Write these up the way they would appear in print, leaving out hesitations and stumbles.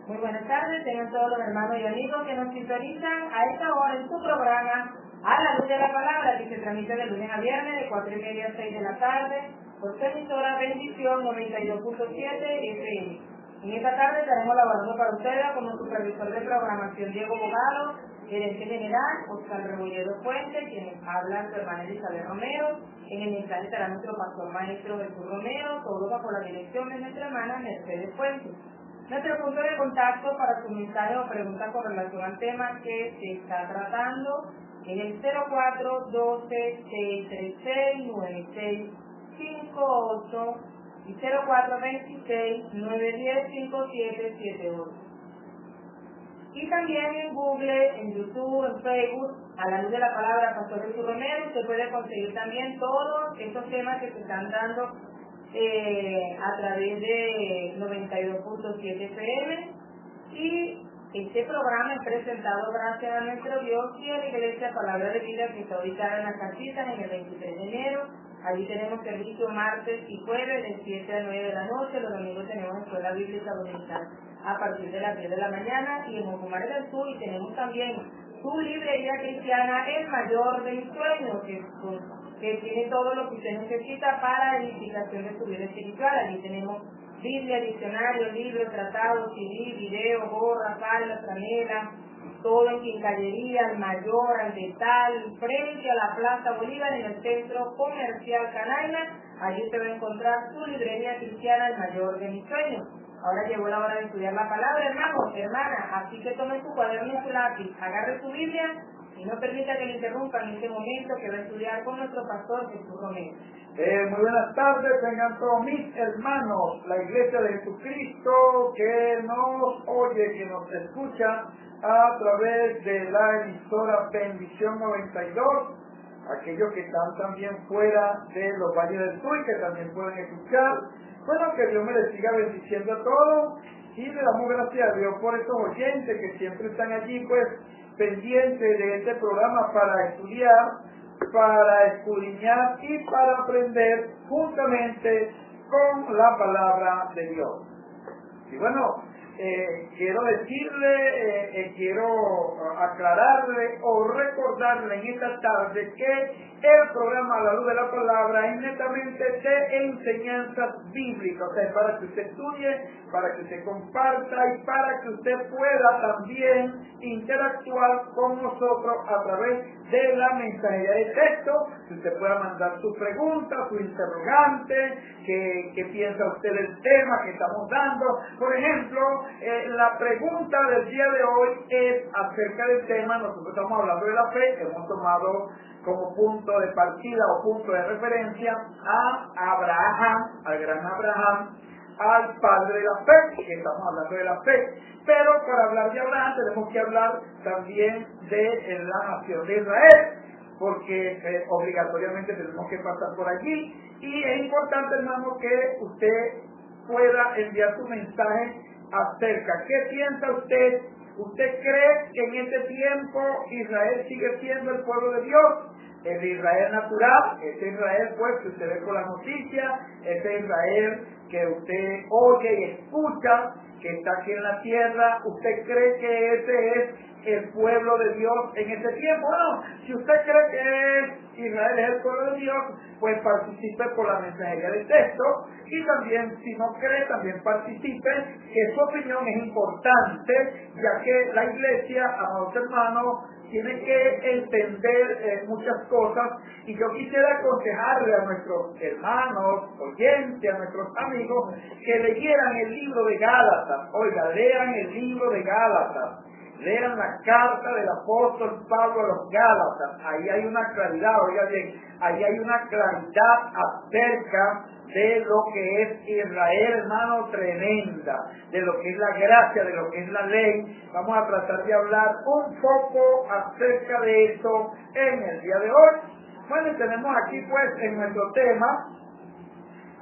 Muy buenas tardes, tengan todos los hermanos y amigos que nos sintonizan a esta hora en su programa A la Luz de la Palabra, que se transmite de lunes a viernes de 4:30 a 6 de la tarde por su emisora Bendición 92.7 FM. En esta tarde estaremos laborando para ustedes como supervisor de programación Diego Bogado, gerente general Oscar Rebolledo Fuentes, quienes hablan su hermana Elizabeth Romero. En el mensaje estará nuestro pastor maestro Jesús Romero, todo bajo la dirección de nuestra hermana Mercedes Fuentes. Nuestro punto de contacto para su mensaje o pregunta con relación al tema que se está tratando es el 0412-636-9658 y 0426-910-5778. Y también en Google, en YouTube, en Facebook, a la luz de la palabra Pastor Jesús Romero, usted puede conseguir también todos estos temas que se están dando a través de 92.7 FM. Y este programa es presentado gracias a nuestro Dios y a la Iglesia Palabra de Vida, que está ubicada en las Casitas en el 23 de enero. Allí tenemos servicio martes y jueves de 7 a 9 de la noche. Los domingos tenemos escuela bíblica dominical a partir de las 10 de la mañana. Y en Ocumare del Sur y tenemos también su librería cristiana El Mayor de mis Sueños, que tiene todo lo que usted necesita para edificación de su vida espiritual. Allí tenemos Biblia, diccionario, libros, tratados, CD, video, gorra, falda, franela, todo en quincallería, al Mayor, al Detal, frente a la Plaza Bolívar, en el centro comercial Canaima. Allí usted va a encontrar su librería cristiana El Mayor de mis Sueños. Ahora llegó la hora de estudiar la palabra, hermanos, hermanas, así que tome su cuaderno y su lápiz, agarre su Biblia y no permita que le interrumpan en este momento que va a estudiar con nuestro pastor Jesús Romero. Muy buenas tardes, tengan todos mis hermanos, la Iglesia de Jesucristo que nos oye, que nos escucha a través de la emisora Bendición 92, aquellos que están también fuera de los valles del sur que también pueden escuchar. Bueno, que Dios me les siga bendiciendo a todos y le damos gracias a Dios por estos oyentes que siempre están allí pues pendientes de este programa para estudiar, para escudriñar y para aprender juntamente con la palabra de Dios. Y bueno, quiero decirle, quiero aclararle o recordarle en esta tarde que el programa A la Luz de la Palabra es netamente de enseñanzas bíblicas, o sea, para que usted estudie, para que usted comparta y para que usted pueda también interactuar con nosotros a través de la mensajería de texto, que usted pueda mandar su pregunta, su interrogante, qué piensa usted del tema que estamos dando. Por ejemplo, la pregunta del día de hoy es acerca del tema. Nosotros estamos hablando de la fe, hemos tomado como punto de partida o punto de referencia a Abraham, al gran Abraham, al padre de la fe, que estamos hablando de la fe. Pero para hablar de Abraham tenemos que hablar también de la nación de Israel, porque obligatoriamente tenemos que pasar por allí. Y es importante, hermano, que usted pueda enviar su mensaje acerca. ¿Qué piensa usted? ¿Usted cree que en este tiempo Israel sigue siendo el pueblo de Dios? El Israel natural, ese Israel pues que usted ve por las noticias, ese Israel que usted oye y escucha, que está aquí en la tierra. ¿Usted cree que ese es el pueblo de Dios en este tiempo? Bueno, si usted cree que Israel es el pueblo de Dios, pues participe por la mensajería del texto, y también, si no cree, también participe, que su opinión es importante, ya que la iglesia, amados hermanos, tiene que entender muchas cosas, y yo quisiera aconsejarle a nuestros hermanos, oyentes, a nuestros amigos, que leyeran el libro de Gálatas. Oiga, lean el libro de Gálatas. Lean la carta del apóstol Pablo a los Gálatas. Ahí hay una claridad, oiga bien, ahí hay una claridad acerca de lo que es Israel, hermano, tremenda, de lo que es la gracia, de lo que es la ley. Vamos a tratar de hablar un poco acerca de eso en el día de hoy. Bueno, tenemos aquí pues en nuestro tema,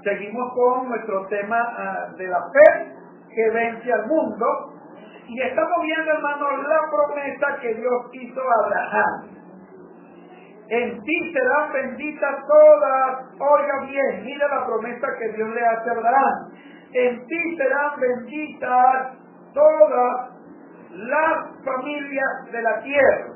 seguimos con nuestro tema de la fe que vence al mundo. Y estamos viendo, hermano, la promesa que Dios hizo a Abraham. En ti serán benditas todas. Oiga bien, mira la promesa que Dios le hace a Abraham. en ti serán benditas todas las familias de la tierra.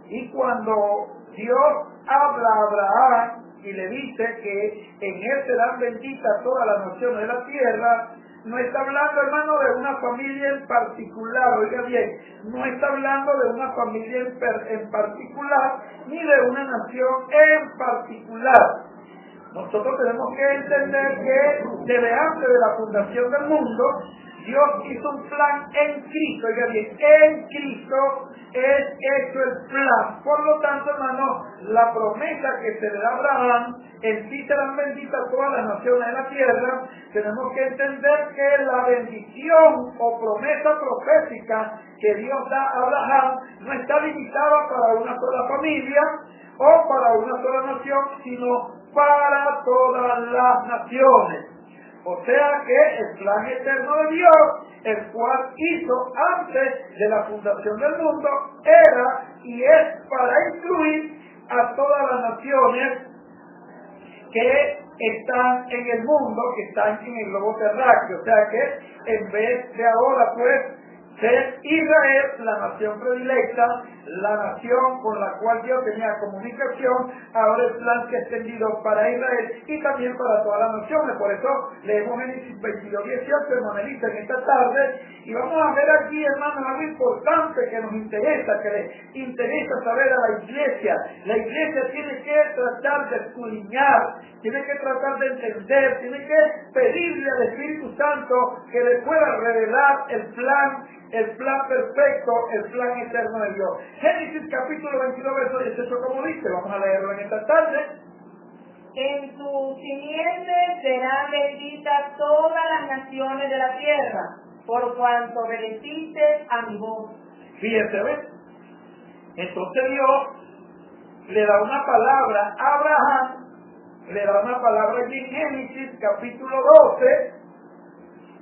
Y cuando Dios habla a Abraham y le dice que en él serán benditas todas las naciones de la tierra, no está hablando, hermano, de una familia en particular, oiga bien, no está hablando de una familia en particular, ni de una nación en particular. Nosotros tenemos que entender que desde antes de la fundación del mundo, Dios hizo un plan en Cristo, oiga bien, en Cristo es hecho el plan. Por lo tanto, hermano, la promesa que se le da a Abraham, en ti serán benditas todas las naciones de la tierra, tenemos que entender que la bendición o promesa profética que Dios da a Abraham no está limitada para una sola familia o para una sola nación, sino para todas las naciones. O sea que el plan eterno de Dios, el cual hizo antes de la fundación del mundo, era y es para incluir a todas las naciones que están en el mundo, que están en el globo terráqueo. O sea que en vez de ahora pues ser Israel la nación predilecta, la nación con la cual Dios tenía comunicación, ahora el plan se ha extendido para Israel y también para todas las naciones. Por eso leemos Génesis 22:18, hermano Elisa, en esta tarde, y vamos a ver aquí, hermano, algo importante que nos interesa, que le interesa saber a la iglesia. La iglesia tiene que tratar de escudriñar, tiene que tratar de entender, tiene que pedirle al Espíritu Santo que le pueda revelar el plan perfecto, el plan eterno de Dios. Génesis capítulo 22, verso 18, como dice, vamos a leerlo en esta tarde. En su simiente serán benditas todas las naciones de la tierra, por cuanto obedeciste a mi voz. Fíjense, ¿ves? Entonces Dios le da una palabra a Abraham, le da una palabra aquí en Génesis capítulo 12,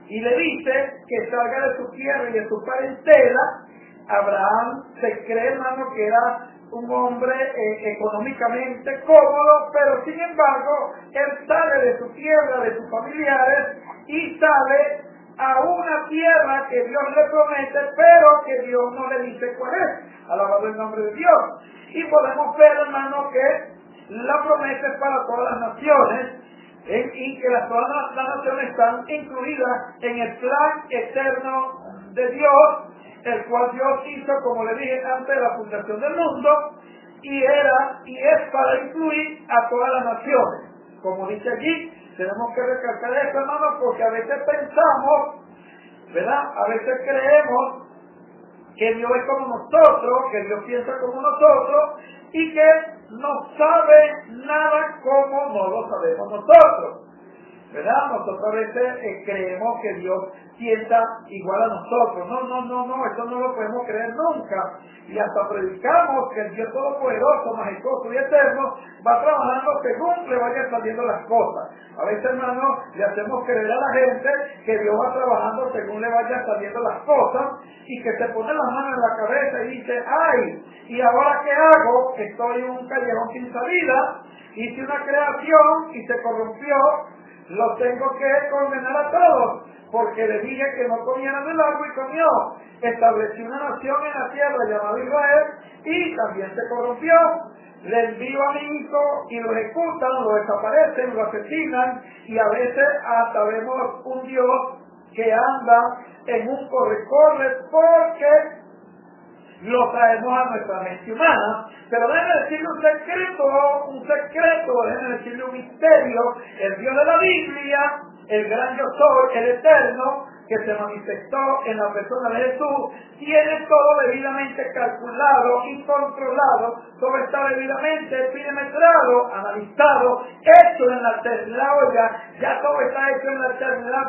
y le dice que salga de su tierra y de su parentela. Abraham se cree, hermano, que era un hombre económicamente cómodo, pero sin embargo, él sale de su tierra, de sus familiares, y sale a una tierra que Dios le promete, pero que Dios no le dice cuál es. Alabado el nombre de Dios. Y podemos ver, hermano, que la promesa es para todas las naciones, y que todas las naciones están incluidas en el plan eterno de Dios, el cual Dios hizo, como le dije, antes de la fundación del mundo, y es para incluir a todas las naciones. Como dice allí, tenemos que recalcar esto, hermano, porque a veces pensamos, ¿verdad? A veces creemos que Dios es como nosotros, que Dios piensa como nosotros, y que no sabe nada como no lo sabemos nosotros, ¿verdad? Nosotros a veces creemos que Dios piensa igual a nosotros. No, eso no lo podemos creer nunca. Y hasta predicamos que el Dios Todopoderoso, majestuoso y eterno va trabajando según le vayan saliendo las cosas. A veces, hermano, le hacemos creer a la gente que Dios va trabajando según le vayan saliendo las cosas, y que se pone las manos en la cabeza y dice, ¡ay! ¿Y ahora qué hago? Estoy en un callejón sin salida, hice una creación y se corrompió, los tengo que condenar a todos, porque le dije que no comieran del árbol y comió. Establecí una nación en la tierra llamada Israel y también se corrompió. Le envío a mi hijo y lo ejecutan, lo desaparecen, lo asesinan, y a veces hasta vemos un Dios que anda en un corre-corre porque lo traemos a nuestra mente humana. Pero déjenme decirle un secreto, déjenme decirle un misterio. El Dios de la Biblia, el gran yo soy, el eterno, que se manifestó en la persona de Jesús, tiene todo debidamente calculado y controlado, todo está debidamente perimetrado, analizado, hecho en la eternidad. Oiga, ya todo está hecho en la eternidad,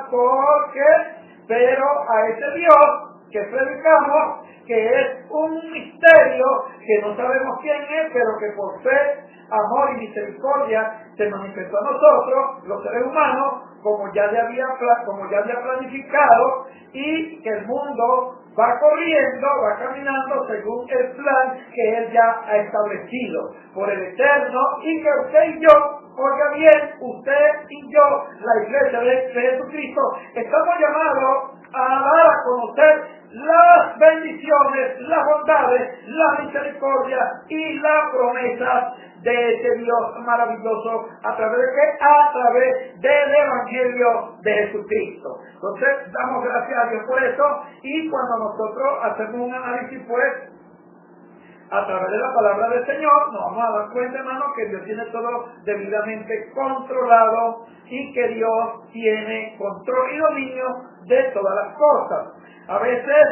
pero a ese Dios que predicamos, que es un misterio, que no sabemos quién es, pero que por fe, amor y misericordia se manifestó a nosotros, los seres humanos, como ya le había planificado, y que el mundo va corriendo, va caminando según el plan que Él ya ha establecido por el Eterno, y que usted y yo, Oiga bien, usted y yo, la iglesia de Jesucristo, estamos llamados a dar a conocer las bendiciones, las bondades, la misericordia y la promesa de ese Dios maravilloso. ¿A través de qué? A través del Evangelio de Jesucristo. Entonces, damos gracias a Dios por eso, y cuando nosotros hacemos un análisis, pues, a través de la palabra del Señor, nos vamos a dar cuenta, hermano, que Dios tiene todo debidamente controlado y que Dios tiene control y dominio de todas las cosas. A veces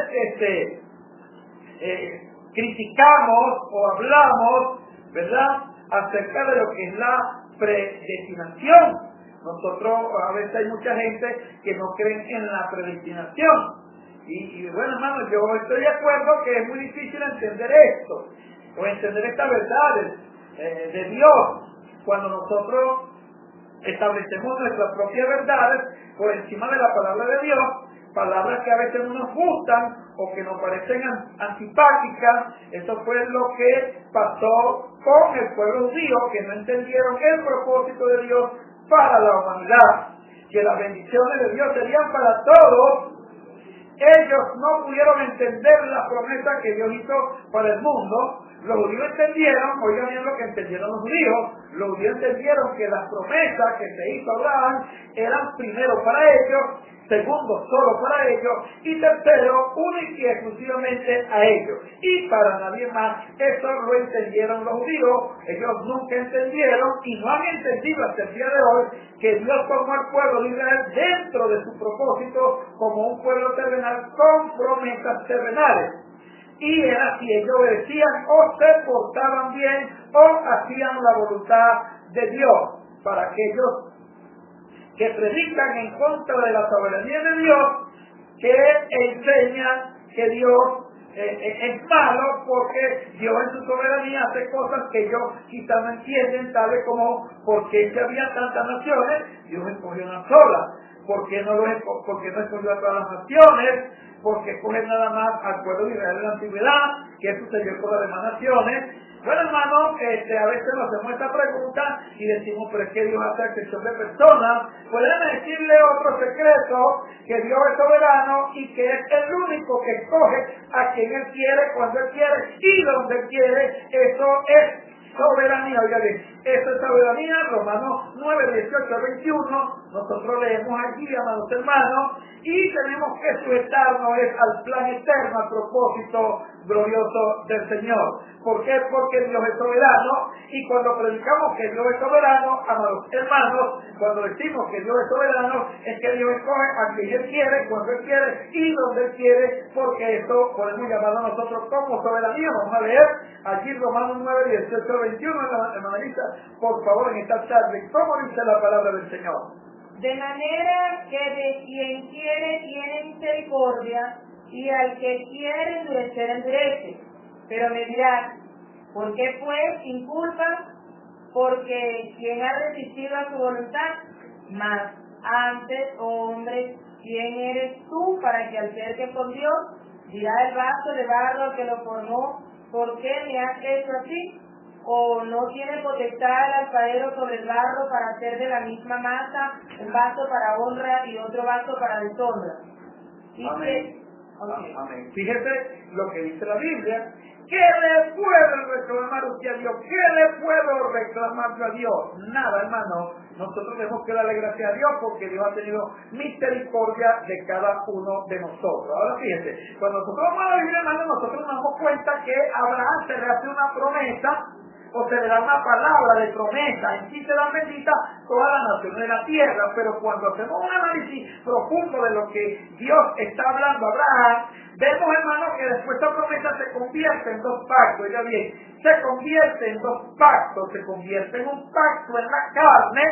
criticamos o hablamos, ¿verdad?, acerca de lo que es la predestinación. Nosotros, a veces hay mucha gente que no cree en la predestinación. Y bueno, hermano, yo estoy de acuerdo que es muy difícil entender esto, o entender estas verdades de Dios, cuando nosotros establecemos nuestras propias verdades por encima de la palabra de Dios, palabras que a veces no nos gustan o que nos parecen antipáticas. Eso fue lo que pasó con el pueblo judío, que no entendieron el propósito de Dios para la humanidad, que las bendiciones de Dios serían para todos. Ellos no pudieron entender la promesa que Dios hizo para el mundo. Los judíos entendieron, oigan bien lo que entendieron los judíos. Los judíos entendieron que las promesas que se hizo a Abraham eran primero para ellos, segundo solo para ellos, y tercero única y exclusivamente a ellos, y para nadie más. Eso lo entendieron los judíos. Ellos nunca entendieron y no han entendido hasta el día de hoy que Dios tomó al pueblo de Israel dentro de su propósito como un pueblo terrenal con promesas terrenales. Y era si ellos obedecían o se portaban bien o hacían la voluntad de Dios. Para aquellos que predican en contra de la soberanía de Dios, que enseñan que Dios es malo porque Dios en su soberanía hace cosas que ellos quizás no entienden, tales como por qué si había tantas naciones, Dios escogió una sola. ¿Por qué no escogió a todas las naciones? Porque escoge nada más al pueblo de Israel en la antigüedad. ¿Qué sucedió con las demás naciones? Bueno, hermano, a veces nos hacemos esta pregunta y decimos, pero es que Dios hace excepción de personas. Pueden decirle otro secreto, que Dios es soberano y que es el único que escoge a quien Él quiere, cuando Él quiere y donde Él quiere. Eso es soberanía. Oiga bien, eso es soberanía. Romanos 9, 18, 21, nosotros leemos allí, amados hermanos, y tenemos que sujetarnos al plan eterno, al propósito glorioso del Señor. ¿Por qué? Porque Dios es soberano, y cuando predicamos que Dios es soberano, amados hermanos, cuando decimos que Dios es soberano, es que Dios escoge a quien Él quiere, cuando Él quiere y donde Él quiere, porque eso podemos llamarlo nosotros como soberanía. Vamos a leer allí Romanos 9, 18, 21, hermana Lisa, por favor, en esta tarde, ¿cómo dice la palabra del Señor? De manera que de quien quiere tiene misericordia, y al que quiere endurecer endurece. Pero me dirán, ¿por qué pues sin culpa? Porque quien ha resistido a su voluntad, mas antes, oh hombre, ¿quién eres tú para que alterques con Dios? Dirá el vaso de barro que lo formó, ¿por qué me has hecho así? ¿O no tiene potestad el alfarero sobre el barro para hacer de la misma masa un vaso para honra y otro vaso para deshonra? Amén. Amén. Fíjese lo que dice la Biblia. ¿Qué le puedo reclamar usted a Dios? ¿Qué le puedo reclamar a Dios? Nada, hermano. Nosotros tenemos que darle gracias a Dios porque Dios ha tenido misericordia de cada uno de nosotros. Ahora fíjese, cuando nosotros vamos a la Biblia, hermano, nosotros nos damos cuenta que a Abraham se le hace una promesa, o se le da una palabra de promesa, en sí serán benditas todas las naciones de la tierra. Pero cuando hacemos un análisis profundo de lo que Dios está hablando a Abraham, vemos, hermanos, que después esta promesa se convierte en dos pactos. Oiga bien, se convierte en dos pactos, se convierte en un pacto en la carne,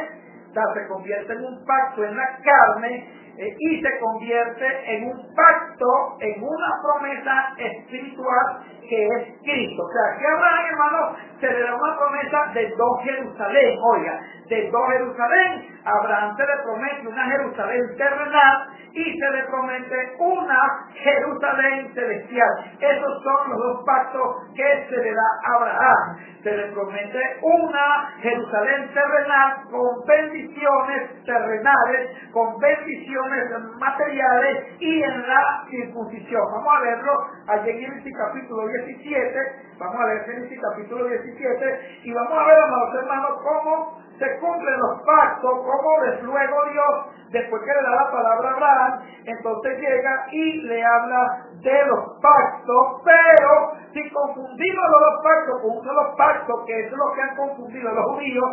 o sea, se convierte en un pacto en la carne, y se convierte en un pacto, en una promesa espiritual que es Cristo. O sea, que a Abraham, hermano, se le da una promesa de dos Jerusalén. Oiga, de dos Jerusalén. A Abraham se le promete una Jerusalén terrenal y se le promete una Jerusalén celestial. Esos son los dos pactos que se le da a Abraham. Se le promete una Jerusalén terrenal con bendiciones terrenales, con bendiciones materiales y en la circuncisión. Vamos a verlo allí en Génesis capítulo 17. Vamos a leer Génesis capítulo 17 y vamos a ver, amados hermanos, cómo se cumplen los pactos, cómo luego Dios, después que le da la palabra a Abraham, entonces llega y le habla de los pactos. Pero si confundimos los dos pactos con uno de los pactos, que es lo que han confundido los judíos,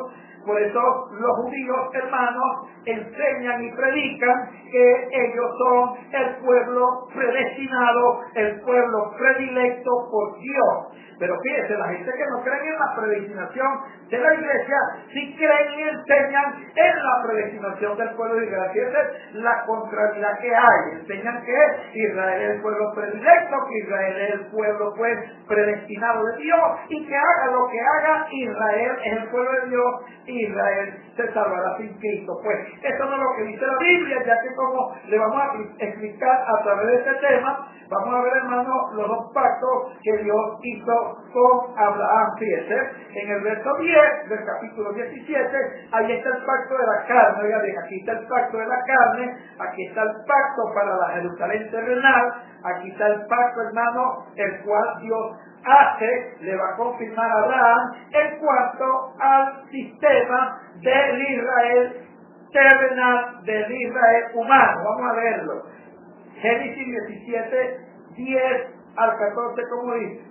por eso los judíos, hermanos, enseñan y predican que ellos son el pueblo predestinado, el pueblo predilecto por Dios. Pero fíjense, la gente que no cree en la predestinación de la iglesia, sí creen y enseñan en la predestinación del pueblo de Israel. Esa es la contrariedad que hay. Enseñan que Israel es el pueblo predilecto, que Israel es el pueblo pues predestinado de Dios, y que haga lo que haga Israel es el pueblo de Dios, Israel se salvará sin Cristo. Pues eso no es lo que dice la Biblia, ya que como le vamos a explicar a través de este tema, vamos a ver, hermanos, los dos pactos que Dios hizo con Abraham. Fíjense, en el verso 10 del capítulo 17, ahí está el pacto de la carne. Oiga, aquí está el pacto de la carne, aquí está el pacto para la Jerusalén terrenal, aquí está el pacto, hermano, el cual Dios le va a confirmar a Abraham en cuanto al sistema del Israel terrenal, del Israel humano. Vamos a verlo. Génesis 17, 10 al 14, como dice: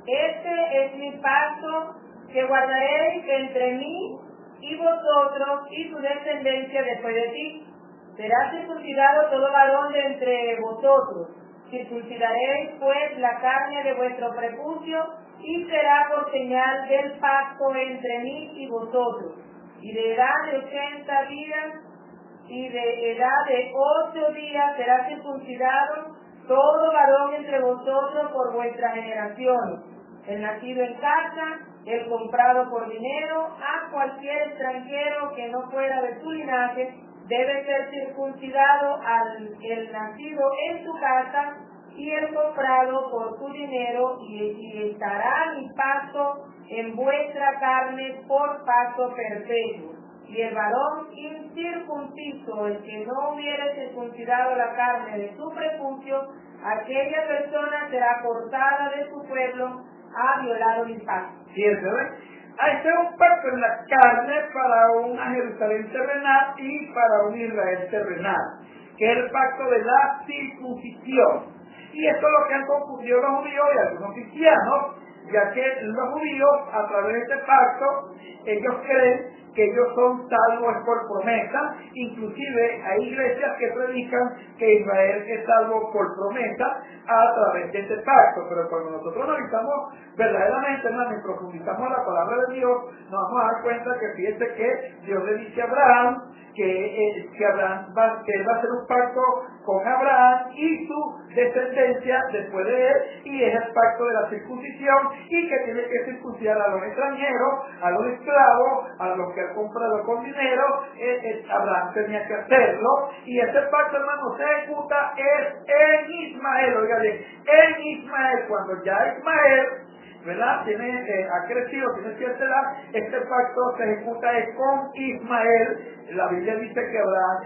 Este es mi pacto que guardaréis entre mí y vosotros y su descendencia después de ti. Será circuncidado todo varón de entre vosotros. Circuncidaréis pues la carne de vuestro prepucio y será por señal del pacto entre mí y vosotros. Y de edad de 80 días y de edad de 8 días será circuncidado todo varón entre vosotros por vuestras generaciones. El nacido en casa, el comprado por dinero, a cualquier extranjero que no fuera de tu linaje, debe ser circuncidado el nacido en tu casa y el comprado por tu dinero, y estará mi pacto en vuestra carne por pacto perpetuo. Y el varón incircunciso, el que no hubiere circuncidado la carne de su prepucio, aquella persona será cortada de su pueblo, ha violado mi pacto. ¿Cierto? Ahí está un pacto en la carne para una Jerusalén terrenal y para un Israel terrenal, que es el pacto de la circuncisión. Y esto es lo que han confundido los judíos y algunos cristianos, ya que los judíos, a través de este pacto, ellos creen que ellos son salvos por promesa. Inclusive hay iglesias que predican que Israel es salvo por promesa a través de este pacto. Pero cuando nosotros analizamos verdaderamente, hermano, y profundizamos la palabra de Dios, nos vamos a dar cuenta que fíjate que Dios le dice a Abraham que Abraham que él va a hacer un pacto con Abraham y su descendencia después de él, y es el pacto de la circuncisión, y que tiene que circuncidar a los extranjeros, a los esclavos, a los que han comprado con dinero. Abraham tenía que hacerlo, y ese pacto, hermano, se ejecuta es en Ismael. Oiga bien, en Ismael, cuando ya Ismael, ¿verdad?, ha crecido, tiene cierta edad, este pacto se ejecuta es con Ismael. La Biblia dice que Abraham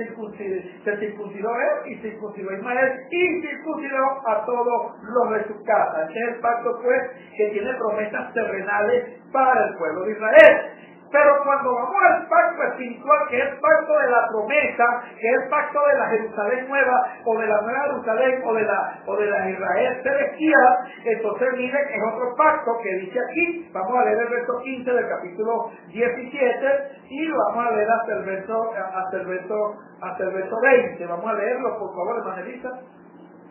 se circuncidó él y circuncidó a Ismael y circuncidó a todos los de su casa. Este es el pacto, pues, que tiene promesas terrenales para el pueblo de Israel. Pero cuando vamos al pacto espiritual, que es el pacto de la promesa, que es el pacto de la Jerusalén nueva, o de la nueva Jerusalén, o de la Israel celestial, entonces miren, es otro pacto que dice aquí. Vamos a leer el verso 15 del capítulo 17 y lo vamos a leer hasta el verso 20. Vamos a leerlo, por favor, hermana Elisa.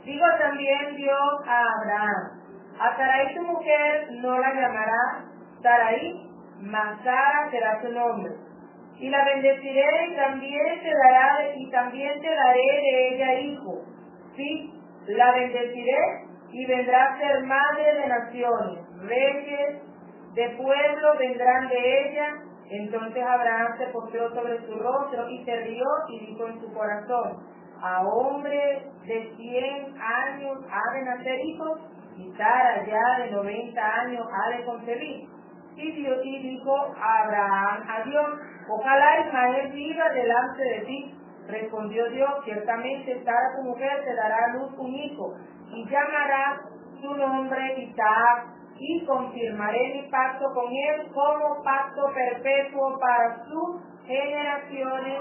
Digo también Dios a Abraham: a Sarai tu mujer no la llamará Sarai, mas Sara será su nombre. Y la bendeciré, y también te dará también te daré de ella hijo. Sí, la bendeciré y vendrá a ser madre de naciones. Reyes de pueblo vendrán de ella. Entonces Abraham se postró sobre su rostro y se rió y dijo en su corazón: a hombre de 100 años ha de nacer hijos, y Sara ya de 90 años ha de concebir. Y dijo Abraham a Dios: ojalá Ismael viva delante de ti. Respondió Dios: ciertamente Sara tu mujer te dará a luz un hijo, y llamarás su nombre Isaac, y confirmaré mi pacto con él como pacto perpetuo para sus generaciones.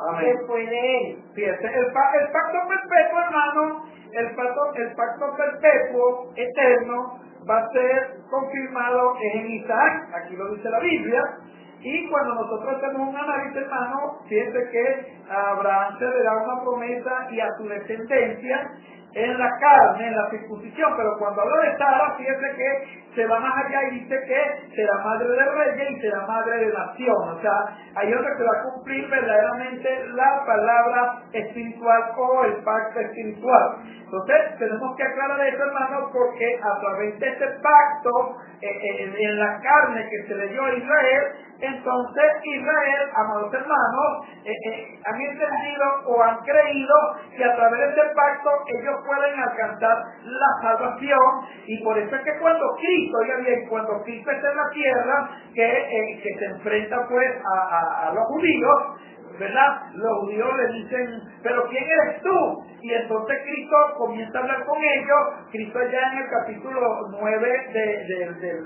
Amén. Después de él. Fíjate, el pacto perpetuo, hermano, el pacto perpetuo, eterno, va a ser confirmado en Isaac, aquí lo dice la Biblia. Y cuando nosotros hacemos un análisis, hermano, fíjense que a Abraham se le da una promesa y a su descendencia en la carne, en la circuncisión, pero cuando habla de Sara, fíjense que se va más allá y dice que será madre de reyes y será madre de nación. O sea, ahí es donde se va a cumplir verdaderamente la palabra espiritual o el pacto espiritual. Entonces, tenemos que aclarar eso, hermano, porque a través de este pacto en la carne que se le dio a Israel, entonces Israel, amados hermanos, han entendido o han creído que a través de este pacto ellos pueden alcanzar la salvación, y por eso es que cuando Cristo, oiga bien, cuando Cristo está en la tierra, que se enfrenta pues a los judíos, ¿verdad? Los judíos le dicen: pero ¿quién eres tú? Y entonces Cristo comienza a hablar con ellos. Cristo ya en el capítulo 9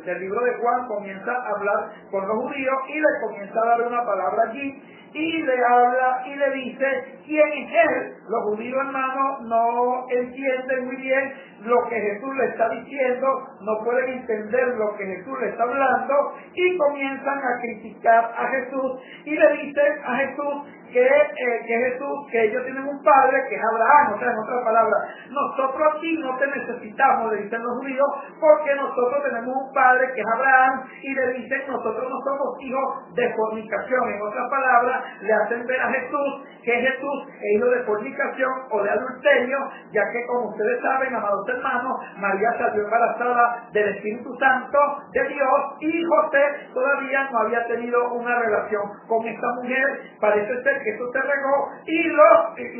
del libro de Juan comienza a hablar con los judíos y le comienza a dar una palabra allí, y le habla y le dice quién es él. Los judíos, hermanos, no entienden muy bien lo que Jesús le está diciendo, no pueden entender lo que Jesús le está hablando, y comienzan a criticar a Jesús y le dicen a Jesús que ellos tienen un padre que es Abraham. O sea, en otras palabras, nosotros aquí no te necesitamos, le dicen los judíos, porque nosotros tenemos un padre que es Abraham, y le dicen: nosotros no somos hijos de fornicación. En otras palabras, le hacen ver a Jesús que Jesús es hijo de fornicación o de adulterio, ya que, como ustedes saben, amados hermanos, María salió embarazada del Espíritu Santo de Dios, y José todavía no había tenido una relación con esta mujer. Parece ser que eso se regó, y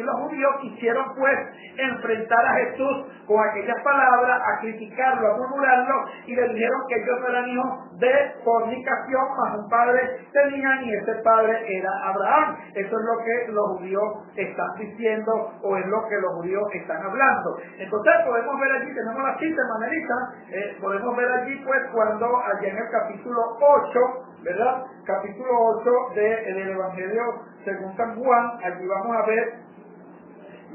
los judíos quisieron pues enfrentar a Jesús con aquellas palabras, a criticarlo, a murmurarlo, y le dijeron que ellos eran hijos de fornicación, mas un padre tenían, y ese padre era Abraham. Eso es lo que los judíos están diciendo, o es lo que los judíos están hablando. Entonces podemos ver allí, tenemos la cita, hermanita, podemos ver allí pues cuando allá en el capítulo 8, ¿verdad? Capítulo 8 del Evangelio según San Juan, allí vamos a ver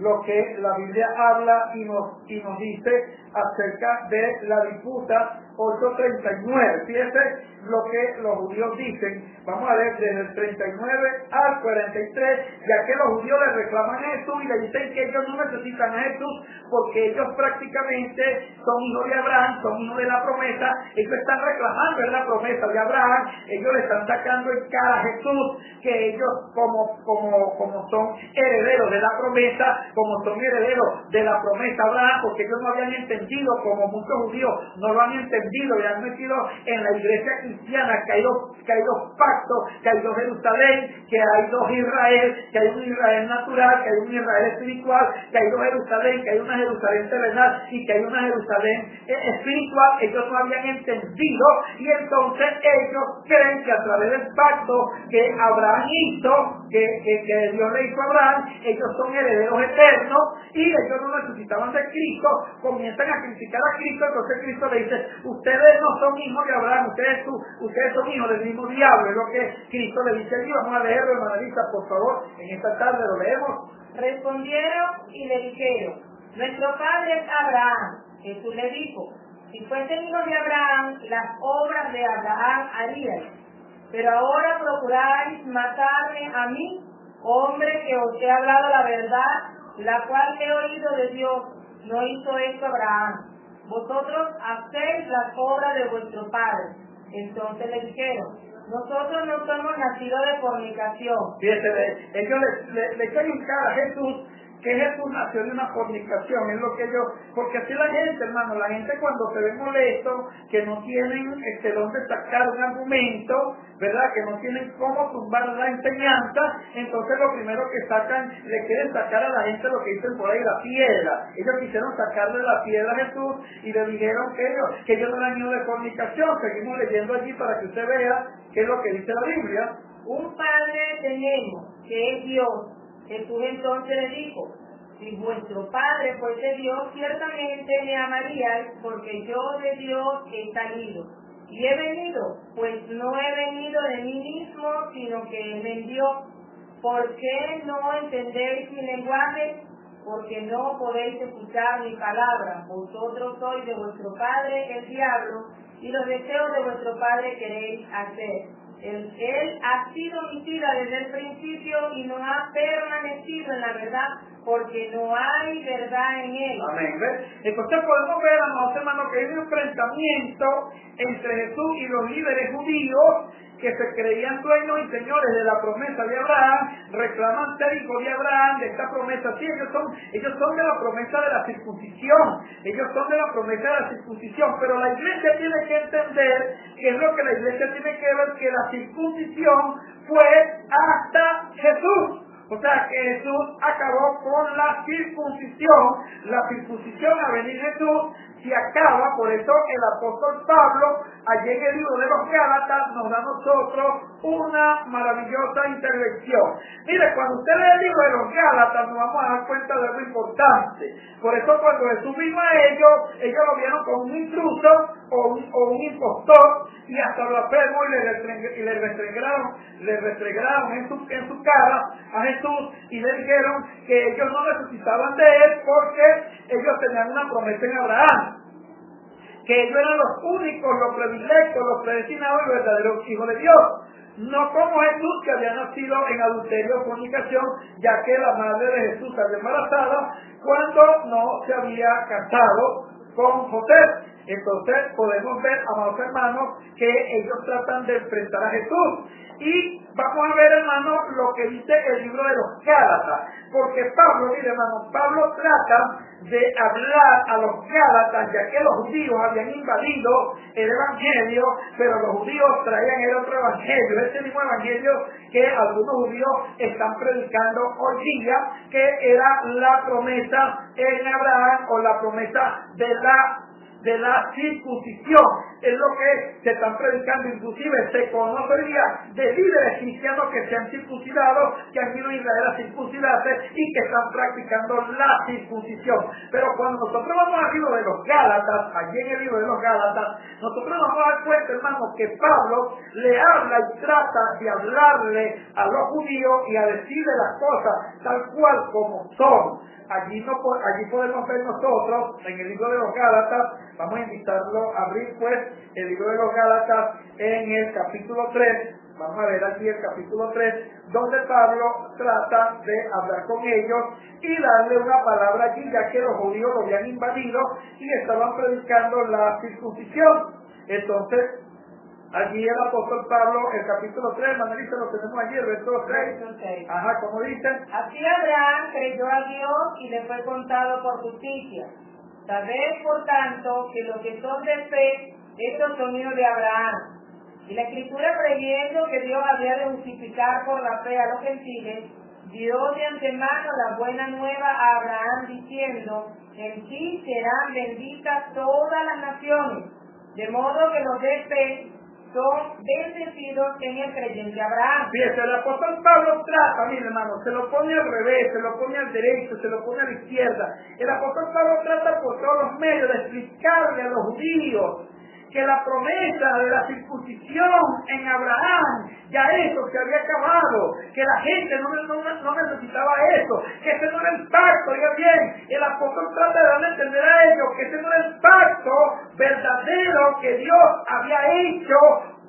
lo que la Biblia habla y nos dice acerca de la disputa 8:39. Fíjense lo que los judíos dicen. Vamos a ver desde el 39 al 43, ya que los judíos le reclaman a Jesús y le dicen que ellos no necesitan a Jesús porque ellos prácticamente son hijos de Abraham, son hijos de la promesa. Ellos están reclamando en la promesa de Abraham, ellos le están sacando en cara a Jesús que ellos como son herederos de la promesa, como son herederos de la promesa Abraham, porque ellos no habían entendido, como muchos judíos no lo han entendido y han metido en la iglesia cristiana que hay dos pactos, que hay dos Jerusalén, que hay dos Israel, que hay un Israel natural, que hay un Israel espiritual, que hay dos Jerusalén, que hay una Jerusalén terrenal y que hay una Jerusalén espiritual. Ellos no habían entendido, y entonces ellos creen que a través del pacto que Abraham hizo, que Dios le hizo a Abraham, ellos son herederos eternos y ellos no necesitaban de Cristo. Comienzan a criticar a Cristo. Entonces Cristo le dice: ustedes no son hijos de Abraham, ustedes son hijos del mismo diablo. Es lo que Cristo le dice allí. Vamos a leerlo, hermana Lisa, por favor, en esta tarde lo leemos. Respondieron y le dijeron: nuestro padre es Abraham. Jesús le dijo: si fuesen hijos de Abraham, las obras de Abraham harían. Pero ahora procuráis matarme a mí, hombre que os he hablado la verdad, la cual he oído de Dios. No hizo esto Abraham. Vosotros hacéis las obras de vuestro padre. Entonces le dijeron: Nosotros no somos nacidos de fornicación. Fíjese, ellos le echan en cara a Jesús que Jesús nació de una fornicación, es lo que ellos, porque así la gente, hermano, la gente cuando se ve molesto, que no tienen dónde sacar un argumento, ¿verdad? Que no tienen cómo tumbar la enseñanza, entonces lo primero que sacan, le quieren sacar a la gente lo que dicen por ahí, la piedra. Ellos quisieron sacarle la piedra a Jesús y le dijeron que ellos no eran niños de fornicación. Seguimos leyendo allí para que usted vea qué es lo que dice la Biblia. Un padre tenemos, que es Dios. Jesús entonces le dijo: si vuestro Padre fuese Dios, ciertamente me amaríais, porque yo de Dios he salido. Y he venido, pues no he venido de mí mismo, sino que Él me envió. ¿Por qué no entendéis mi lenguaje? Porque no podéis escuchar mi palabra. Vosotros sois de vuestro padre el diablo, y los deseos de vuestro padre queréis hacer. Él ha sido homicida desde el principio y no ha permanecido en la verdad, porque no hay verdad en él. Amén. ¿Ves? Entonces podemos ver, amados hermanos, que hay un enfrentamiento entre Jesús y los líderes judíos que se creían dueños y señores de la promesa de Abraham, reclaman ser hijos de Abraham, de esta promesa. Sí, ellos son de la promesa de la circuncisión, ellos son de la promesa de la circuncisión, pero la iglesia tiene que entender que es lo que la iglesia tiene que ver, que la circuncisión fue hasta Jesús. O sea, que Jesús acabó con la circuncisión a venir Jesús se acaba. Por eso el apóstol Pablo, allí en el libro de los Gálatas, nos da a nosotros una maravillosa intervención. Mire, cuando usted lee el libro de los Gálatas, nos vamos a dar cuenta de algo importante. Por eso cuando Jesús vino a ellos lo vieron como un intruso o un impostor, y hasta blasfemo, y le restregaron en su cara a Jesús, y le dijeron que ellos no necesitaban de él porque ellos tenían una promesa en Abraham, que ellos eran los únicos, los predilectos, los predestinados y verdaderos hijos de Dios. No como Jesús, que había nacido en adulterio o fornicación, ya que la madre de Jesús salió embarazada cuando no se había casado con José. Entonces podemos ver, amados hermanos, que ellos tratan de enfrentar a Jesús. Y vamos a ver, hermanos, lo que dice el libro de los Gálatas. Porque Pablo, mire, hermanos, Pablo trata de hablar a los Gálatas, ya que los judíos habían invadido el evangelio, pero los judíos traían el otro evangelio, ese mismo evangelio que algunos judíos están predicando hoy día, que era la promesa en Abraham, o la promesa de la circuncisión. Es lo que se están predicando. Inclusive se conoce hoy día de líderes cristianos que se han circuncidado, que han ido a Israel a circuncidarse y que están practicando la circuncisión. Pero cuando nosotros vamos al libro de los Gálatas, allí en el libro de los Gálatas, nosotros nos vamos a dar cuenta, hermanos, que Pablo le habla y trata de hablarle a los judíos y a decirle las cosas tal cual como son. Allí podemos ver nosotros, en el libro de los Gálatas, vamos a invitarlo a abrir pues el libro de los Gálatas en el capítulo 3, vamos a ver aquí el capítulo 3, donde Pablo trata de hablar con ellos y darle una palabra allí, ya que los judíos lo habían invadido y estaban predicando la circuncisión. Entonces, allí el apóstol Pablo, el capítulo 3, Manelita, lo tenemos allí, el verso 3. Ajá, ¿cómo dice? Así Abraham creyó a Dios y le fue contado por justicia. Sabed, por tanto, que los que son de fe, estos son hijos de Abraham. Y la Escritura, creyendo que Dios había de justificar por la fe a los gentiles, dio de antemano la buena nueva a Abraham, diciendo: en ti serán benditas todas las naciones. De modo que los de fe son bendecidos en el creyente Abraham. Fíjese, el apóstol Pablo trata, mire hermano, se lo pone al revés, se lo pone al derecho, se lo pone a la izquierda. El apóstol Pablo trata por todos los medios de explicarle a los judíos que la promesa de la circuncisión en Abraham, ya eso se había acabado, que la gente no necesitaba eso, que ese no era el pacto. Oiga bien, el apóstol trata de darle a entender a ellos que ese no era el pacto verdadero que Dios había hecho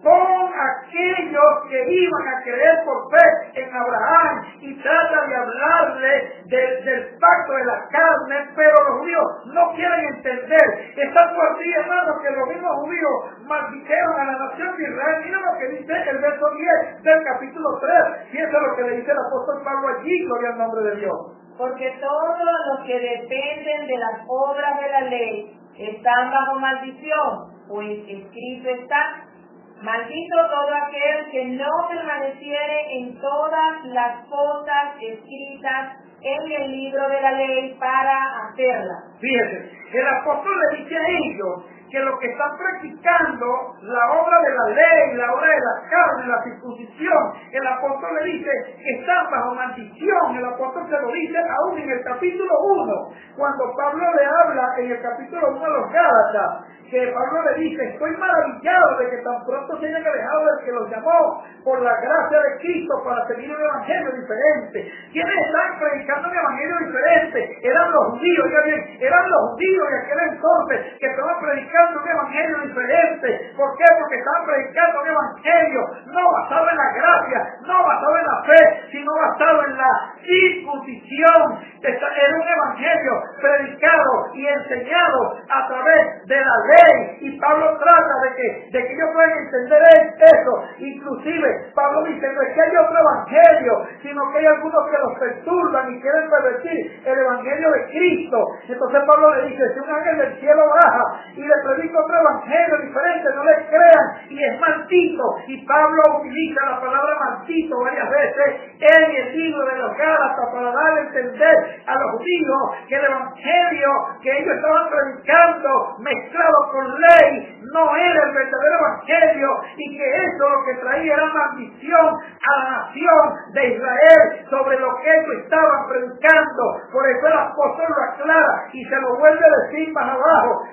con aquellos que iban a creer por fe en Abraham, y trata de hablarle del pacto de la carne, pero los judíos no quieren entender. Están por ti, hermanos, que los mismos judíos maldijeron a la nación de Israel. Mira lo que dice el verso 10 del capítulo 3. Y eso es lo que le dice el apóstol Pablo allí, gloria al nombre de Dios. Porque todos los que dependen de las obras de la ley están bajo maldición, pues escrito está: maldito todo aquel que no permaneciere en todas las cosas escritas en el libro de la ley para hacerlas. Fíjense, el apóstol le dice a ellos que los que están practicando la obra de la ley, la obra de la carne, la circuncisión, el apóstol le dice que están bajo maldición. El apóstol se lo dice aún en el capítulo 1, cuando Pablo le habla en el capítulo 1 a los Gálatas, que Pablo le dice: estoy maravillado de que tan pronto se hayan alejado del que los llamó por la gracia de Cristo para seguir un evangelio diferente. ¿Quiénes están predicando un evangelio diferente? Eran los judíos, ya bien, eran los judíos de aquel entonces que estaban predicando un evangelio diferente. ¿Por qué? Porque estaban predicando un evangelio no basado en la gracia, no basado en la fe, sino basado en la circuncisión. Era un evangelio predicado y enseñado a través de la ley. Y Pablo trata de que ellos puedan entender eso. Inclusive Pablo dice: no es que hay otro evangelio, sino que hay algunos que los perturban y quieren pervertir el evangelio de Cristo. Entonces Pablo le dice: si un ángel del cielo baja y le predica otro evangelio diferente, no le crean, y es maldito. Y Pablo utiliza la palabra maldito varias veces en el libro de los Gálatas para dar a entender a los judíos que el evangelio que ellos estaban predicando mezclado con ley no era el verdadero evangelio, y que eso lo que traía era maldición a la nación de Israel sobre lo que ellos estaban predicando. Por eso el apóstol lo aclara y se lo vuelve a decir más abajo.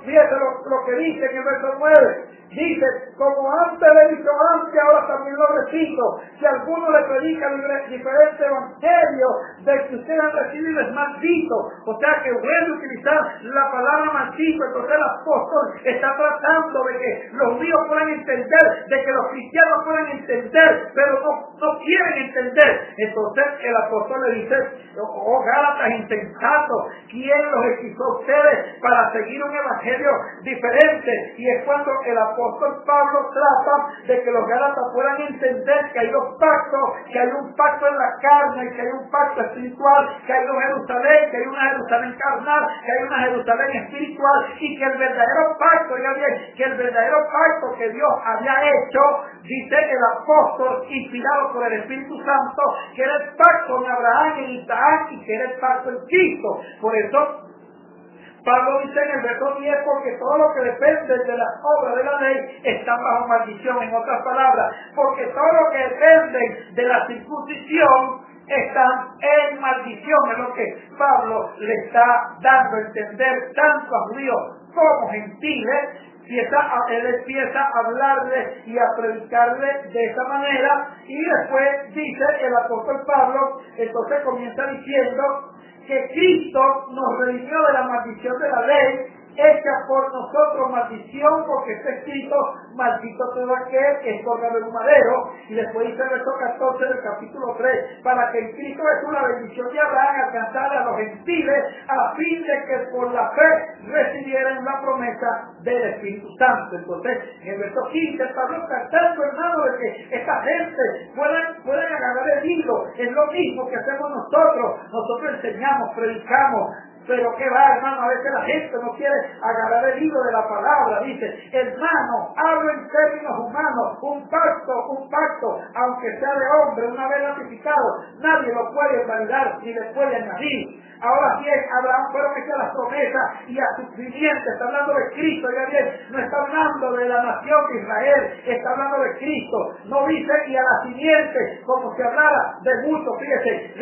Fíjate lo que dice en el verso 9. Dice: como antes le he dicho antes, ahora también lo repito: si alguno le predica diferente evangelio del que ustedes han recibido, es maldito. O sea que vuelve a utilizar la palabra maldito. Entonces el apóstol está tratando de que los judíos puedan entender, de que los cristianos puedan entender, pero no quieren entender. Entonces el apóstol le dice: oh Gálatas insensatos, ¿quién los hechizó a ustedes para seguir un evangelio diferente? Y es cuando el apóstol Pablo trata de que los Gálatas puedan entender que hay dos pactos, que hay un pacto en la carne, que hay un pacto espiritual, que hay un Jerusalén, que hay una Jerusalén carnal, que hay una Jerusalén espiritual, y que el verdadero pacto, ya bien, que el verdadero pacto que Dios había hecho, dice el apóstol inspirado por el Espíritu Santo, que era el pacto en Abraham, en Isaac, y que era el pacto en Cristo. Por eso Pablo dice en el verso 10: porque todo lo que depende de las obras de la ley está bajo maldición. En otras palabras, porque todo lo que depende de la circuncisión están en maldición. Es lo que Pablo le está dando a entender tanto a judíos como gentiles. Él empieza a hablarle y a predicarle de esa manera, y después dice el apóstol Pablo, entonces comienza diciendo que Cristo nos redimió de la maldición de la ley, hecha por nosotros maldición, porque está escrito: maldito todo aquel que es colgado en un madero. Y después dice el verso 14 del capítulo 3: para que en Cristo es una bendición de Abraham alcanzar a los gentiles, a fin de que por la fe recibieran la promesa del Espíritu Santo. Entonces, en el verso 15, Pablo está tratando, hermano, de que esta gente puedan agarrar el hilo. Es lo mismo que hacemos nosotros. Nosotros enseñamos, predicamos, pero qué va, hermano, a veces la gente no quiere agarrar el hilo de la palabra. Dice: hermano, hablo en términos humanos, un pacto, aunque sea de hombre, una vez ratificado, nadie lo puede validar ni le puede añadir. Ahora bien, Abraham fueron hechas las promesas y a sus simientes. Está hablando de Cristo, ya bien, no está hablando de la nación de Israel, está hablando de Cristo. No dice y a la simiente, como si hablara de muchos. Fíjese,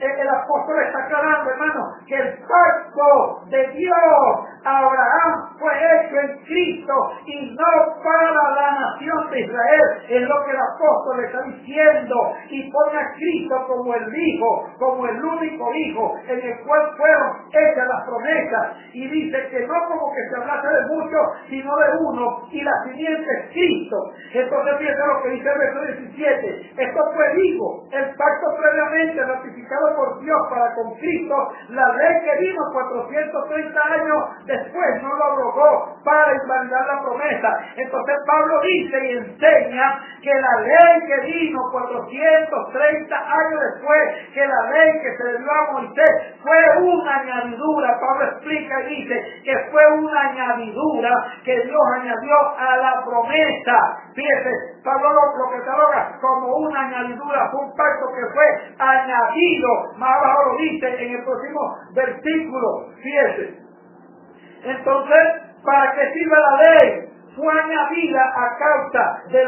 el apóstol está aclarando, hermano, que el pacto de Dios a Abraham fue hecho en Cristo y no para la nación de Israel, es lo que el apóstol le está diciendo, y pone a Cristo como el Hijo, como el único Hijo, en el cual fueron hechas las promesas, y dice que no como que se hablase de muchos, sino de uno, y la simiente es Cristo. Entonces fíjense lo que dice el verso 17, esto fue digo, el pacto previamente ratificado por Dios para con Cristo, la ley que vino 430 años después no lo abrogó para invalidar la promesa. Entonces Pablo dice y enseña que la ley que vino 430 años después, que la ley que se le dio a Moisés fue una añadidura. Pablo explica y dice que fue una añadidura que Dios añadió a la promesa. Fíjese, Pablo lo cataloga como una añadidura, fue un pacto que fue añadido. Más abajo lo dice en el próximo versículo. Fíjese. Entonces, ¿para qué sirve la ley? Fue añadida a causa de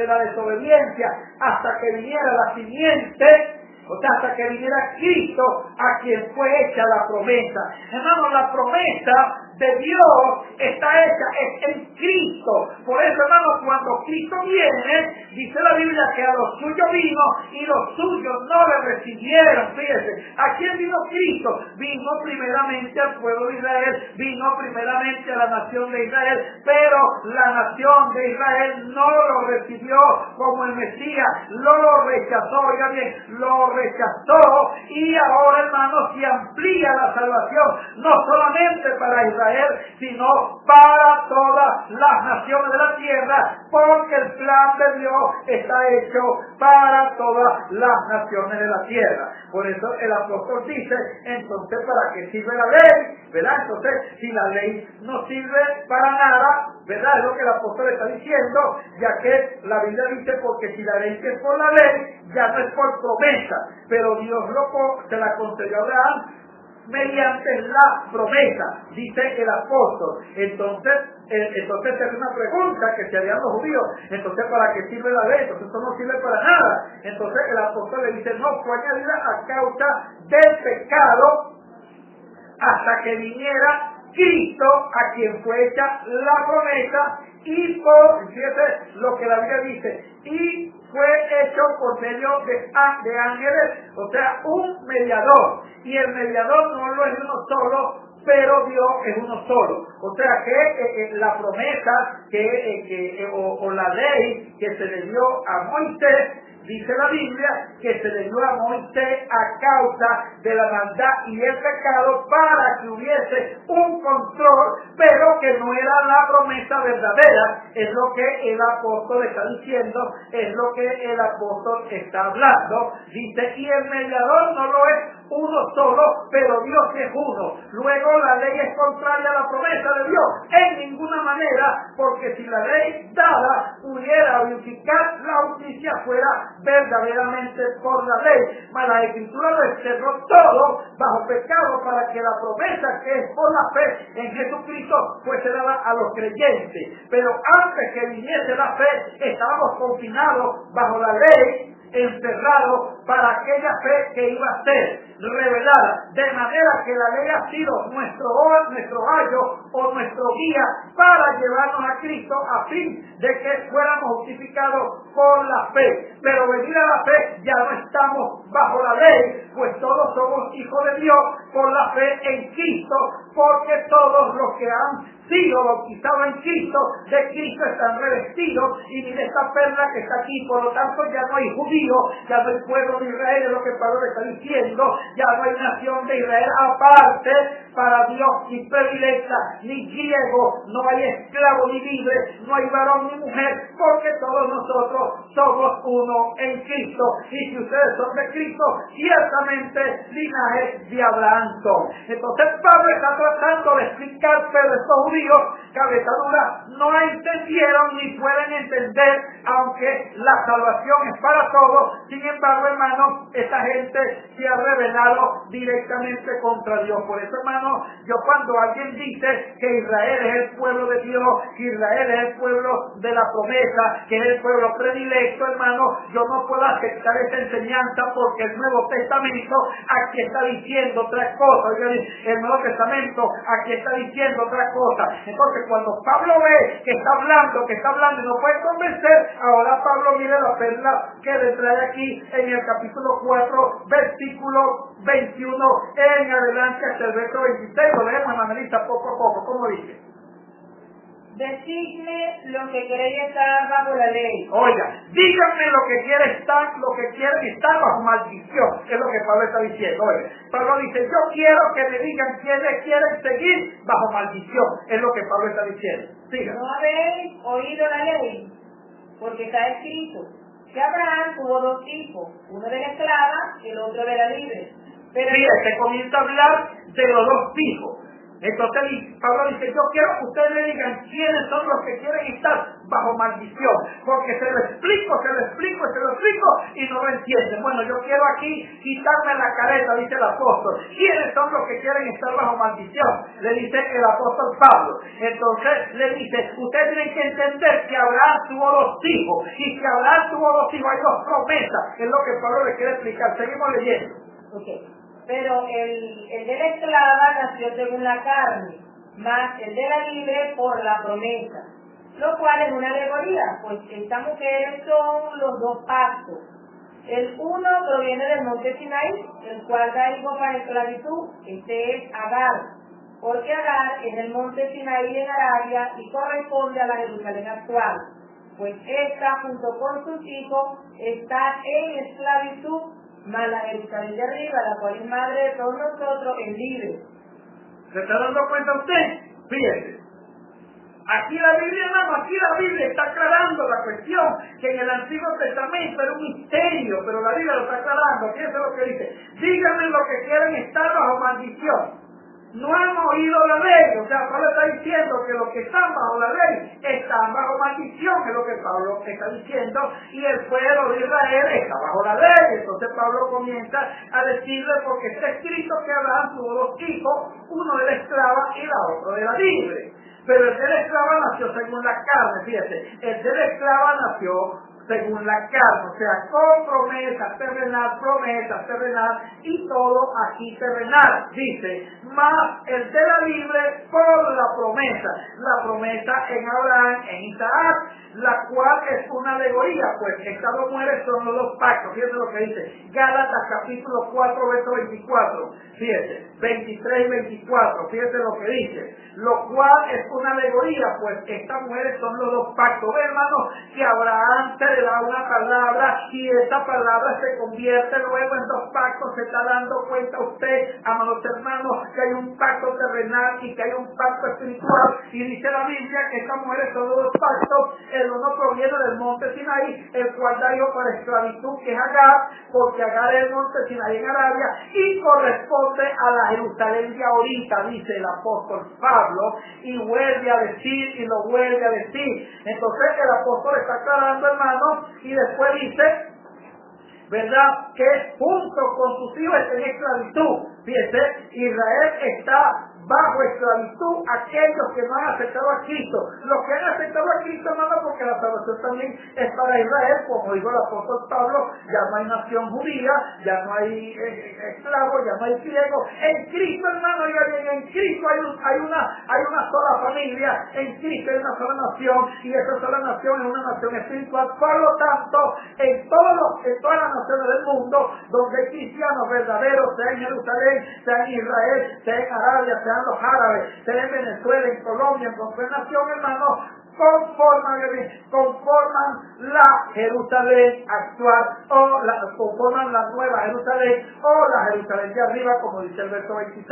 la desobediencia hasta que viniera la simiente, o sea, hasta que viniera Cristo, a quien fue hecha la promesa. Hermanos, la promesa de Dios está hecha en Cristo. Por eso, hermanos, cuando Cristo viene, dice la Biblia que a los suyos vino y los suyos no le recibieron. Fíjense, ¿a quién vino Cristo? Vino primeramente al pueblo de Israel, vino primeramente a la nación de Israel, pero la nación de Israel no lo recibió como el Mesías, lo rechazó. Oiga bien, lo rechazó, y ahora, hermanos, se amplía la salvación no solamente para Israel, sino para todas las naciones de la tierra, porque el plan de Dios está hecho para todas las naciones de la tierra. Por eso el apóstol dice, entonces, ¿para qué sirve la ley? ¿Verdad? Entonces, si la ley no sirve para nada, ¿verdad? Es lo que el apóstol está diciendo, ya que la Biblia dice, porque si la ley es por la ley, ya no es por promesa, pero Dios se la concedió a Abraham mediante la promesa, dice el apóstol. Entonces es una pregunta que se harían los judíos. Entonces, ¿para qué sirve la ley? Entonces, esto no sirve para nada. Entonces, el apóstol le dice, no, fue añadida a causa del pecado hasta que viniera Cristo, a quien fue hecha la promesa, y fíjate lo que la Biblia dice, y fue hecho por medio de ángeles, o sea, un mediador, y el mediador no lo es uno solo, pero Dios es uno solo. O sea que la promesa o la ley que se le dio a Moisés, dice la Biblia que se le dio a Moisés a causa de la maldad y el pecado, para que hubiese un control, pero que no era la promesa verdadera. Es lo que el apóstol está diciendo, es lo que el apóstol está hablando. Dice, y el mediador no lo es uno solo, pero Dios es uno. Luego, la ley es contraria a la promesa de Dios en ninguna manera, porque si la ley dada pudiera unificar la justicia, fuera verdaderamente por la ley. Mas la Escritura lo encerró todo bajo pecado, para que la promesa que es por la fe en Jesucristo fuese dada a los creyentes. Pero antes que viniese la fe, estábamos confinados bajo la ley, encerrado para aquella fe que iba a ser revelada, de manera que la ley ha sido nuestro ayo o nuestro guía para llevarnos a Cristo, a fin de que fuéramos justificados por la fe. Pero venida la fe, ya no estamos bajo la ley, pues todos somos hijos de Dios por la fe en Cristo, porque todos los que han sido bautizados en Cristo, de Cristo están revestidos. Y mire esta perla que está aquí, por lo tanto ya no hay judío, ya no hay pueblo de Israel, es lo que Pablo le está diciendo, ya no hay nación de Israel aparte para Dios, ni privilegia, ni griego, no hay esclavo ni libre, no hay varón ni mujer, porque todos nosotros somos uno en Cristo. Y si ustedes son de Cristo, ciertamente linaje de Abraham son. Entonces Pablo está tratando de explicar, pero estos judíos, cabeza dura, no entendieron ni pueden entender, aunque la salvación es para todos. Sin embargo, hermano, hermano, esta gente se ha rebelado directamente contra Dios. Por eso, hermano, yo cuando alguien dice que Israel es el pueblo de Dios, que Israel es el pueblo de la promesa, que es el pueblo predilecto, hermano, yo no puedo aceptar esa enseñanza porque el Nuevo Testamento aquí está diciendo otra cosa. Oigan, el Nuevo Testamento aquí está diciendo otra cosa. Entonces, cuando Pablo ve que está hablando y no puede convencer, ahora Pablo mire la perla que le trae aquí en el capítulo 4, versículo 21 en adelante hasta el verso 26. Lo leemos, hermanita, poco a poco. ¿Cómo dice? Decidme lo que queréis estar bajo la ley. Oiga, díganme lo que quieren estar bajo maldición, es lo que Pablo está diciendo. Oiga, Pablo dice, yo quiero que me digan quiénes quieren seguir bajo maldición, es lo que Pablo está diciendo. Siga. ¿No habéis oído la ley? Porque está escrito que Abraham tuvo dos hijos, uno de la esclava y el otro de la libre. Pero se comienza a hablar de los dos hijos. Entonces Pablo dice, yo quiero que ustedes me digan quiénes son los que quieren estar bajo maldición, porque se lo explico y no lo entienden. Bueno, yo quiero aquí quitarme la careta, dice el apóstol. ¿Quiénes son los que quieren estar bajo maldición? Le dice el apóstol Pablo. Entonces le dice, ustedes tienen que entender que Abraham tuvo dos hijos, y que Abraham tuvo dos hijos, hay dos promesas, es lo que Pablo le quiere explicar. Seguimos leyendo. Okay. Pero el de la esclava nació según la carne, más el de la libre por la promesa, lo cual es una alegoría, pues estas mujeres son los dos pactos. El uno proviene del monte Sinaí, el cual da hijos para esclavitud, este es Agar, porque Agar es el monte Sinaí en Arabia y corresponde a la Jerusalén actual, pues esta junto con sus hijos está en esclavitud, más la Jerusalén de arriba, la cual es madre de todos nosotros, es libre. ¿Se está dando cuenta usted? Fíjese. Aquí la Biblia está aclarando la cuestión que en el Antiguo Testamento era un misterio, pero la Biblia lo está aclarando. Fíjense lo que dice. Díganme lo que quieren estar bajo maldición. No han oído la ley, o sea, Pablo está diciendo que los que están bajo la ley están bajo maldición, es lo que Pablo está diciendo, y el pueblo de Israel está bajo la ley. Entonces Pablo comienza a decirle, porque está escrito que Abraham tuvo dos hijos, uno de la esclava y la otra de la libre. Pero el de la esclava nació según la carne, fíjate, el de la esclava nació según la carne, o sea, con promesa terrenal, y todo aquí terrenal, dice, más el de la libre por la promesa en Abraham, en Isaac, la cual es una alegoría, pues estas dos mujeres son los dos pactos. Fíjense lo que dice, Gálatas capítulo 4, verso 24, fíjense, 23 y 24, fíjense lo que dice, lo cual es una alegoría, pues estas mujeres son los dos pactos. Ve, hermano, que Abraham te da una palabra y esa palabra se convierte luego en dos pactos. Se está dando cuenta usted, amados hermanos, que hay un pacto terrenal y que hay un pacto espiritual, y dice la Biblia que estas mujeres son los dos pactos. El uno proviene del monte Sinaí, el cual da hijo para esclavitud, que es Agar, porque Agar es el monte Sinaí en Arabia y corresponde a la Jerusalén de ahorita, dice el apóstol Pablo, y vuelve a decir y lo vuelve a decir. Entonces el apóstol está aclarando, hermanos, y después dice, ¿verdad?, que junto con sus hijos está en esclavitud. Fíjese, Israel está bajo esclavitud aquellos que no han aceptado a Cristo. Los que han aceptado a Cristo, hermano, porque la salvación también es para Israel, como dijo el apóstol Pablo, ya no hay nación judía, ya no hay esclavos, ya no hay griegos. En Cristo, hermano, oiga bien, en Cristo hay una sola familia, en Cristo hay una sola nación, y esa sola nación es una nación espiritual. Por lo tanto, en todas las naciones del mundo, donde hay cristianos verdaderos, sea en Jerusalén, sea en Israel, sea en Arabia, sea los árabes, sea en Venezuela, en Colombia, en cualquier nación, hermano, conforman la Jerusalén actual, conforman la nueva Jerusalén, o la Jerusalén de arriba, como dice el verso 26.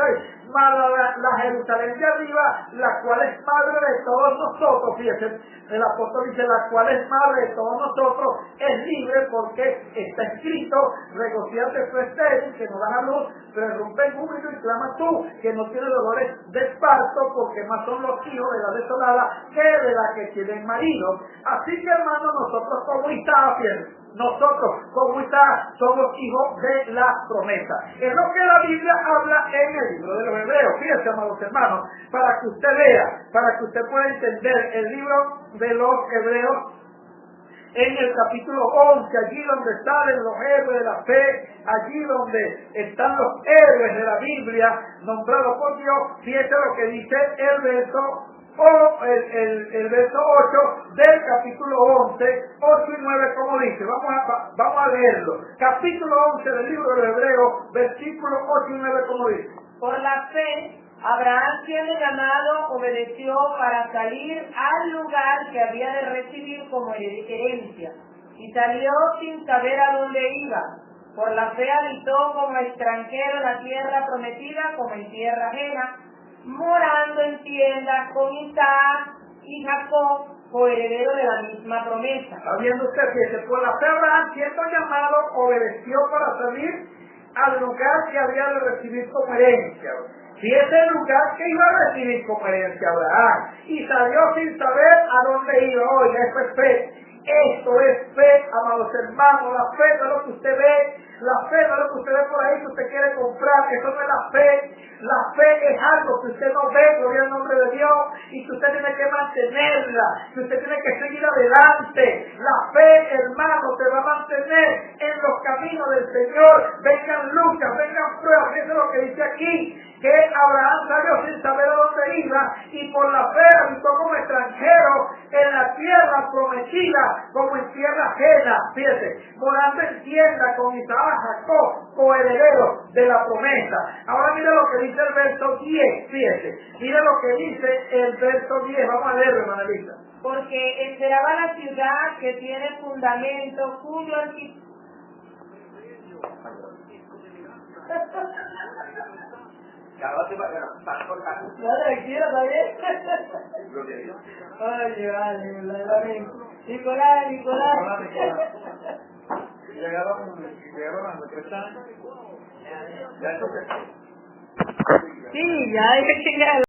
La Jerusalén de arriba, la cual es madre de todos nosotros, fíjense, el apóstol dice, la cual es madre de todos nosotros, es libre porque está escrito, regocíate tu estéril, que no das a luz, pero rompe el júbilo y clama tú, que no tienes dolores de parto, porque más son los hijos de la desolada que de la que tienen marido. Así que, hermano, nosotros como Isaac, nosotros como Isaac somos hijos de la promesa. Es lo que la Biblia habla en el libro de los Hebreos. Fíjense, amados hermanos, para que usted vea, para que usted pueda entender el libro de los Hebreos, en el capítulo 11, allí donde salen los héroes de la fe, allí donde están los héroes de la Biblia, nombrados por Dios, fíjese lo que dice el verso el verso 8 del capítulo 11, 8 y 9, como dice. Vamos a leerlo. Capítulo 11 del libro de Hebreos, versículos 8 y 9, como dice. Por la fe, Abraham, siendo llamado, obedeció para salir al lugar que había de recibir como herencia, y salió sin saber a dónde iba. Por la fe habitó como extranjero en la tierra prometida, como en tierra ajena, morando en tiendas con Isaac y Jacob, coheredero de la misma promesa. ¿Está viendo usted? Fíjese, por la fe Abraham, siendo llamado, obedeció para salir al lugar que había de recibir como herencia. Si es el lugar que iba a recibir como herencia Abraham, y salió sin saber a dónde iba. Oiga, eso es fe. Esto es fe, amados hermanos. La fe no es lo que usted ve, la fe no es lo que usted ve por ahí que usted quiere comprar. Eso no es la fe. La fe es algo que usted no ve, gloria al nombre de Dios, y que usted tiene que mantenerla, que usted tiene que seguir adelante. La fe, hermano, te va a mantener en los caminos del Señor. Vengan luchas, vengan pruebas. Eso es lo que dice aquí, que Abraham salió sin saber a dónde iba, y por la fe habitó como extranjero en la tierra prometida, como en tierra ajena. Fíjese, morando en tienda con Isaac, Jacob, coheredero de la promesa. Ahora mire lo que dice el verso 10, fíjese, mire lo que dice el verso 10, vamos a leerlo, hermana Elisa. Porque esperaba la ciudad que tiene fundamento, cuyo arquitecto... No, tranquilo, está bien. Oye, vale, Nicolás. Llegaron a nuestra. Sí, ya hay que llegar.